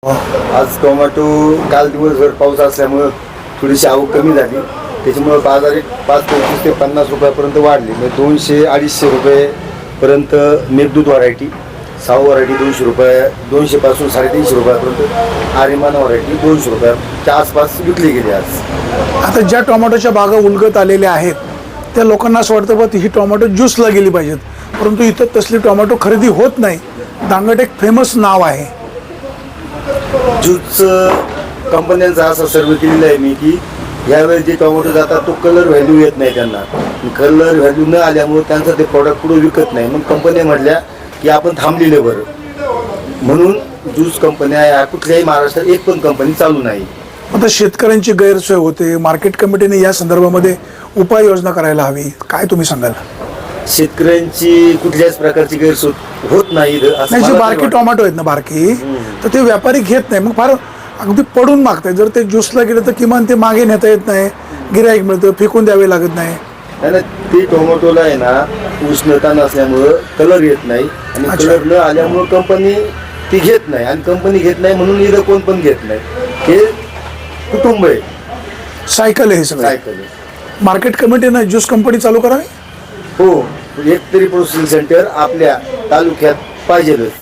आज टोमॅटो काल दिवसभर पाऊस असल्यामुळं थोडीशी आवक कमी झाली, त्याच्यामुळं बाजार एक 25 ते 50 रुपयापर्यंत वाढली. म्हणजे 200-250 रुपयेपर्यंत मेघदूत व्हरायटी, साऊ व्हरायटी 200 रुपये, 200 पासून 350 रुपयापर्यंत आर्यमान व्हरायटी 200 रुपयाच्या आसपास विकली गेली. आज आता ज्या टोमॅटोच्या बागा उलगत आलेल्या आहेत त्या लोकांना असं वाटतं बा ही टोमॅटो ज्यूसला गेली पाहिजेत, परंतु इथं तसली टोमॅटो खरेदी होत नाही. दांगट एक फेमस नाव आहे. ज्यूस कंपन्यांचा असा सर्वे केलेला आहे मी की यावेळी जे टोमॅटो जातात तो कलर व्हॅल्यू येत नाही त्यांना. कलर व्हॅल्यू न आल्यामुळे त्यांचं ते प्रॉडक्ट पुढे विकत नाही. मग कंपन्या म्हटल्या की आपण थांबलेलं बरं, म्हणून ज्यूस कंपन्या या कुठल्याही महाराष्ट्रात एक पण कंपनी चालू नाही. आता शेतकऱ्यांची गैरसोय होते. मार्केट कमिटीने या संदर्भामध्ये उपाययोजना करायला हवी. काय तुम्ही सांगाल? शेतकऱ्यांची कुठल्याच प्रकारची गैरसोय होत नाही. नाही, जे बारकी टोमॅटो आहेत ना बारकी, तर ते व्यापारी घेत नाही. मग फार अगदी पडून मागतात. जर ते ज्यूसला गेलं तर किमान ते मागे नेता येत नाही, गिऱ्हाईक मिळतं, फेकून द्यावे लागत नाही. ना ते टोमॅटोला आहे ना उष्णता नसल्यामुळं कलर येत नाही आणि कलर न आल्यामुळं कंपनी ती घेत नाही. आणि कंपनी घेत नाही म्हणून इथं कोण पण घेत नाही. हे कुटुंब आहे, सायकल आहे हे सगळं. सायकल आहे. मार्केट कमिटीनं ज्यूस कंपनी चालू करावी. हो, एक तरी प्रोसेसिंग सेंटर आपल्या तालुक्यात पाहिजेलच.